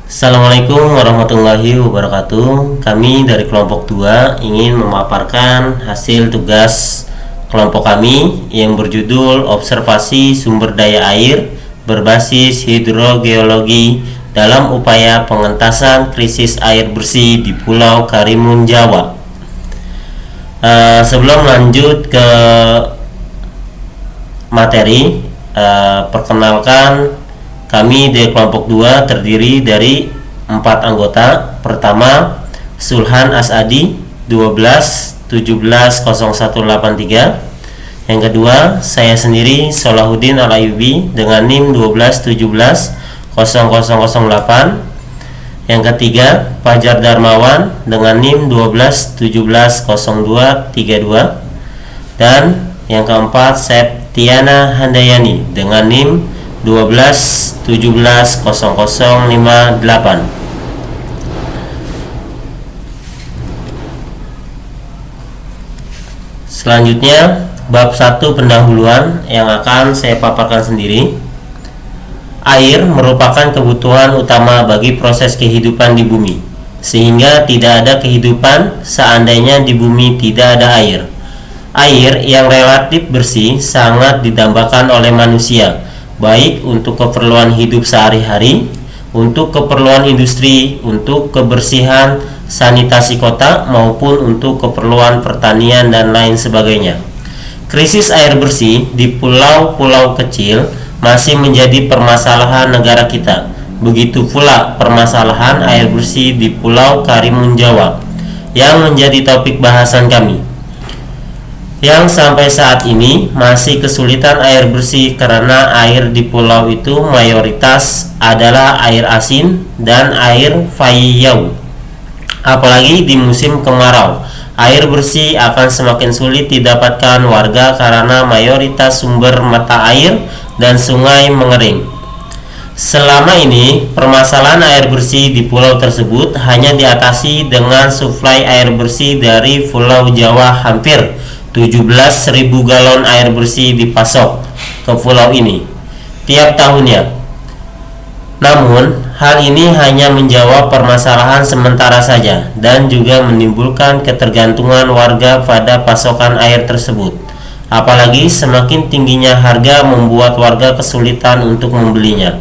Assalamualaikum warahmatullahi wabarakatuh. Kami dari kelompok 2 ingin memaparkan hasil tugas kelompok kami yang berjudul Observasi Sumber Daya Air berbasis hidrogeologi dalam upaya pengentasan krisis air bersih di Pulau Karimun Jawa. Sebelum lanjut ke materi, perkenalkan, kami di kelompok 2 terdiri dari 4 anggota. Pertama, Sulhan Asadi 12170183. Yang kedua, saya sendiri Solahuddin Al-Ayubi dengan NIM 12170008. Yang ketiga, Fajar Darmawan dengan NIM 12170232. Dan yang keempat, Septiana Handayani dengan NIM 12170058. Selanjutnya, bab 1 pendahuluan yang akan saya paparkan sendiri. Air merupakan kebutuhan utama bagi proses kehidupan di bumi, sehingga tidak ada kehidupan seandainya di bumi tidak ada air. Air yang relatif bersih sangat didambakan oleh manusia, baik untuk keperluan hidup sehari-hari, untuk keperluan industri, untuk kebersihan sanitasi kota, maupun untuk keperluan pertanian dan lain sebagainya. Krisis air bersih di pulau-pulau kecil masih menjadi permasalahan negara kita. Begitu pula permasalahan air bersih di Pulau Karimun Jawa yang menjadi topik bahasan kami, yang sampai saat ini masih kesulitan air bersih karena air di pulau itu mayoritas adalah air asin dan air fayau. Apalagi di musim kemarau, air bersih akan semakin sulit didapatkan warga karena mayoritas sumber mata air dan sungai mengering. Selama ini, permasalahan air bersih di pulau tersebut hanya diatasi dengan suplai air bersih dari Pulau Jawa. Hampir 17.000 galon air bersih dipasok ke pulau ini tiap tahunnya. Namun, hal ini hanya menjawab permasalahan sementara saja dan juga menimbulkan ketergantungan warga pada pasokan air tersebut. Apalagi semakin tingginya harga membuat warga kesulitan untuk membelinya.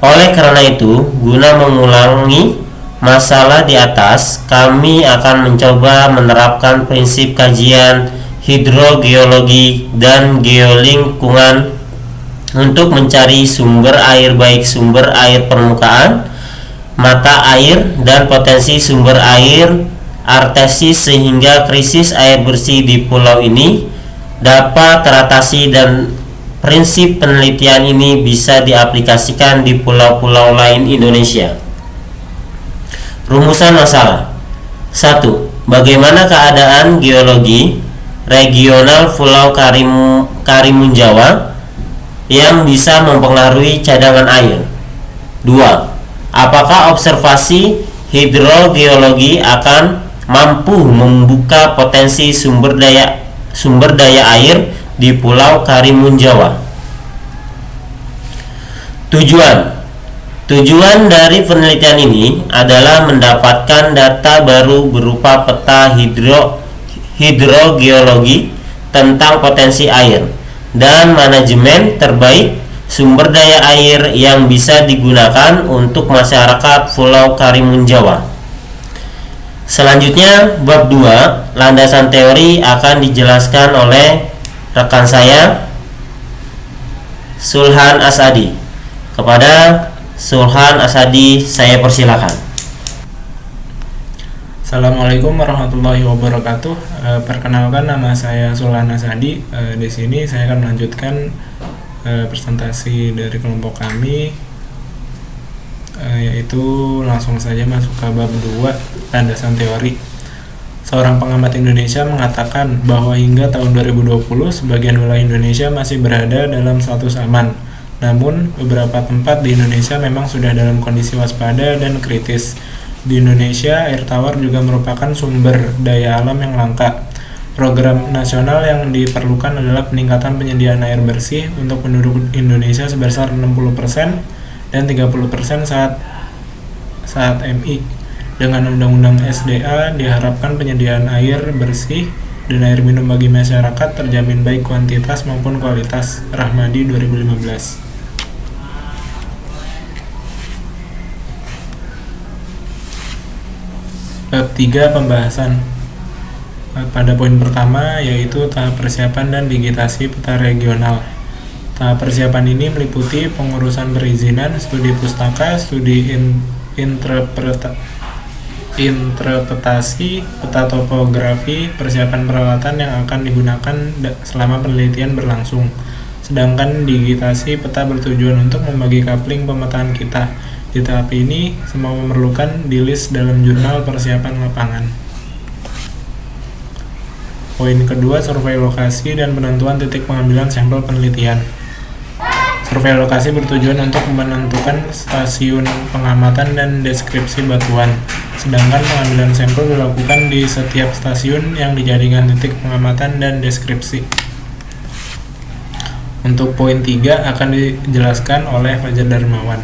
Oleh karena itu, guna mengulangi masalah di atas, kami akan mencoba menerapkan prinsip kajian hidrogeologi dan geolingkungan untuk mencari sumber air, baik sumber air permukaan, mata air, dan potensi sumber air artesis, sehingga krisis air bersih di pulau ini dapat teratasi dan prinsip penelitian ini bisa diaplikasikan di pulau-pulau lain Indonesia. Rumusan masalah. 1. Bagaimana keadaan geologi regional Pulau Karimun Jawa yang bisa mempengaruhi cadangan air? 2. Apakah observasi hidrogeologi akan mampu membuka potensi sumber daya air di Pulau Karimun Jawa? Tujuan dari penelitian ini adalah mendapatkan data baru berupa peta hidrogeologi tentang potensi air dan manajemen terbaik sumber daya air yang bisa digunakan untuk masyarakat Pulau Karimun Jawa. Selanjutnya, bab 2, landasan teori, akan dijelaskan oleh rekan saya, Sulhan Asadi. Kepada Sulhan Asadi, saya persilakan. Assalamualaikum warahmatullahi wabarakatuh. Perkenalkan, nama saya Sulhan Asadi. Di sini saya akan melanjutkan presentasi dari kelompok kami, yaitu langsung saja masuk ke bab 2, landasan teori. Seorang pengamat Indonesia mengatakan bahwa hingga tahun 2020 sebagian wilayah Indonesia masih berada dalam status aman. Namun, beberapa tempat di Indonesia memang sudah dalam kondisi waspada dan kritis. Di Indonesia, air tawar juga merupakan sumber daya alam yang langka. Program nasional yang diperlukan adalah peningkatan penyediaan air bersih untuk penduduk Indonesia sebesar 60% dan 30% saat saat MI. Dengan Undang-Undang SDA diharapkan penyediaan air bersih dan air minum bagi masyarakat terjamin baik kuantitas maupun kualitas. Rahmadi 2015. Bab 3 pembahasan. Pada poin pertama yaitu tahap persiapan dan digitasi peta regional. Tahap persiapan ini meliputi pengurusan perizinan, studi pustaka, studi interpretasi peta topografi, persiapan peralatan yang akan digunakan selama penelitian berlangsung. Sedangkan digitasi peta bertujuan untuk membagi coupling pemetaan kita. Di tahap ini, semua memerlukan di-list dalam jurnal persiapan lapangan. Poin kedua, survei lokasi dan penentuan titik pengambilan sampel penelitian. Survei lokasi bertujuan untuk menentukan stasiun pengamatan dan deskripsi batuan. Sedangkan pengambilan sampel dilakukan di setiap stasiun yang dijadikan titik pengamatan dan deskripsi. Untuk poin 3 akan dijelaskan oleh Fajar Darmawan.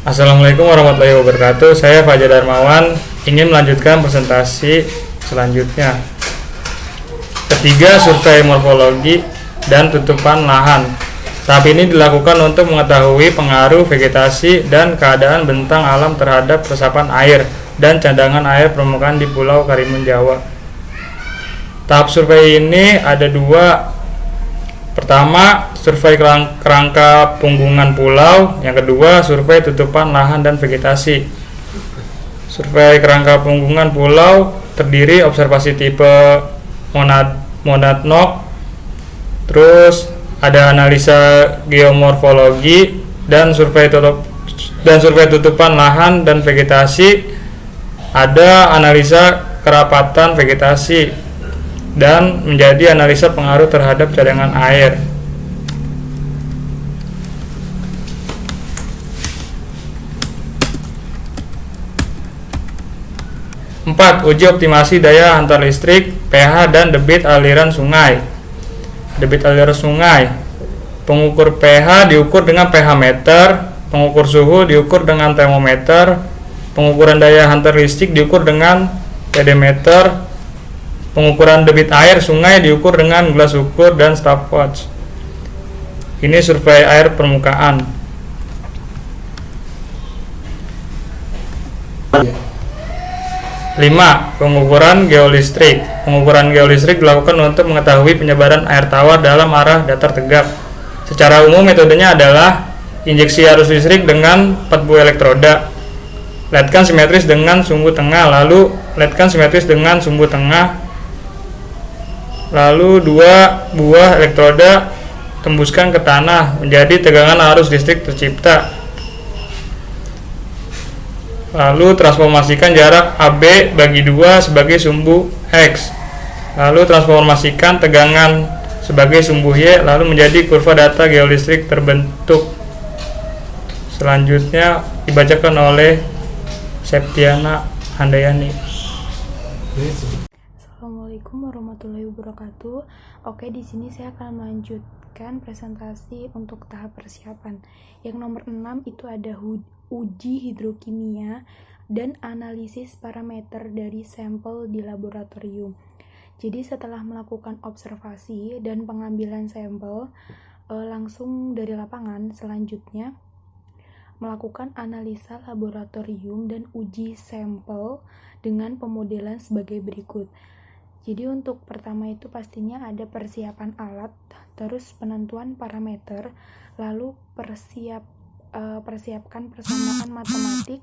Assalamualaikum warahmatullahi wabarakatuh. Saya Fajar Darmawan ingin melanjutkan presentasi selanjutnya. Ketiga, survei morfologi dan tutupan lahan. Tahap ini dilakukan untuk mengetahui pengaruh vegetasi dan keadaan bentang alam terhadap resapan air dan cadangan air permukaan di Pulau Karimun Jawa. Tahap survei ini ada dua. Pertama, survei kerangka punggungan pulau. Yang kedua, survei tutupan lahan dan vegetasi. Survei kerangka punggungan pulau terdiri observasi tipe Monadnock, terus ada analisa geomorfologi dan survei tutupan lahan dan vegetasi, ada analisa kerapatan vegetasi, dan menjadi analisa pengaruh terhadap cadangan air. Empat, uji optimasi daya hantar listrik, pH dan debit aliran sungai. Debit aliran sungai. Pengukur pH diukur dengan pH meter, pengukur suhu diukur dengan termometer, pengukuran daya hantar listrik diukur dengan pedometer, pengukuran debit air sungai diukur dengan gelas ukur dan stopwatch. Ini survei air permukaan. 5. Pengukuran geolistrik. Pengukuran geolistrik dilakukan untuk mengetahui penyebaran air tawar dalam arah datar tegak. Secara umum metodenya adalah injeksi arus listrik dengan 40 elektroda, letkan simetris dengan sumbu tengah, lalu letkan simetris dengan sumbu tengah, lalu 2 buah elektroda tembuskan ke tanah, menjadi tegangan arus listrik tercipta. Lalu transformasikan jarak AB bagi 2 sebagai sumbu X. Lalu transformasikan tegangan sebagai sumbu Y, lalu menjadi kurva data geolistrik terbentuk. Selanjutnya dibacakan oleh Septiana Handayani. Assalamualaikum warahmatullahi wabarakatuh. Oke, di sini saya akan melanjutkan presentasi untuk tahap persiapan. Yang nomor 6 itu ada uji hidrokimia dan analisis parameter dari sampel di laboratorium. Jadi setelah melakukan observasi dan pengambilan sampel langsung dari lapangan, selanjutnya melakukan analisa laboratorium dan uji sampel dengan pemodelan sebagai berikut. Jadi untuk pertama itu pastinya ada persiapan alat, terus penentuan parameter, lalu persiapkan persamaan matematik.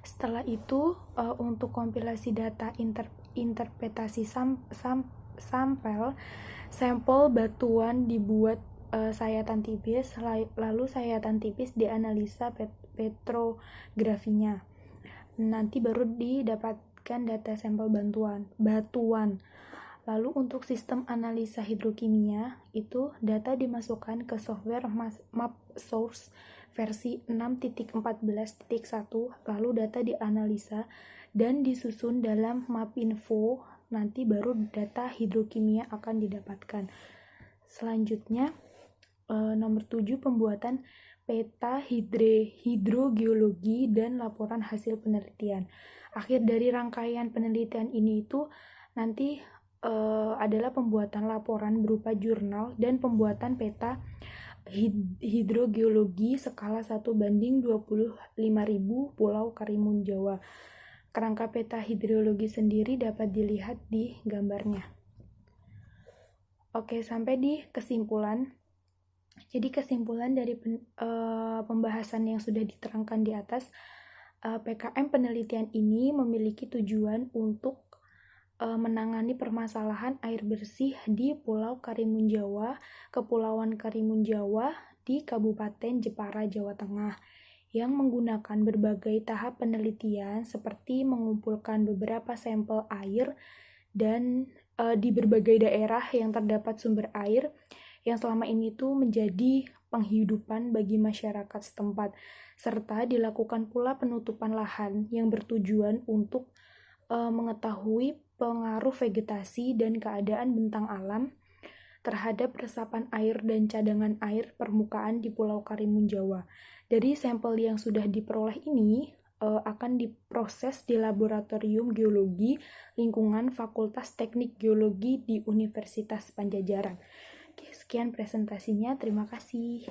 Setelah itu untuk kompilasi data interpretasi sampel batuan dibuat sayatan tipis, lalu sayatan tipis dianalisa petrografinya. Nanti baru didapatkan data sampel batuan. Lalu untuk sistem analisa hidrokimia itu data dimasukkan ke software MapSource versi 6.14.1, lalu data dianalisa dan disusun dalam Mapinfo, nanti baru data hidrokimia akan didapatkan. Selanjutnya nomor 7, pembuatan peta hidrogeologi, dan laporan hasil penelitian. Akhir dari rangkaian penelitian ini itu nanti adalah pembuatan laporan berupa jurnal dan pembuatan peta hidrogeologi skala 1:25.000 Pulau Karimun Jawa. Kerangka peta hidrologi sendiri dapat dilihat di gambarnya. Oke, sampai di kesimpulan. Jadi kesimpulan dari pembahasan yang sudah diterangkan di atas, PKM penelitian ini memiliki tujuan untuk menangani permasalahan air bersih di Pulau Karimun Jawa, Kepulauan Karimun Jawa di Kabupaten Jepara, Jawa Tengah, yang menggunakan berbagai tahap penelitian seperti mengumpulkan beberapa sampel air dan di berbagai daerah yang terdapat sumber air yang selama ini tuh menjadi penghidupan bagi masyarakat setempat, serta dilakukan pula penutupan lahan yang bertujuan untuk mengetahui pengaruh vegetasi dan keadaan bentang alam terhadap resapan air dan cadangan air permukaan di Pulau Karimun Jawa. Dari sampel yang sudah diperoleh ini akan diproses di Laboratorium Geologi Lingkungan Fakultas Teknik Geologi di Universitas Padjadjaran. Oke, sekian presentasinya. Terima kasih.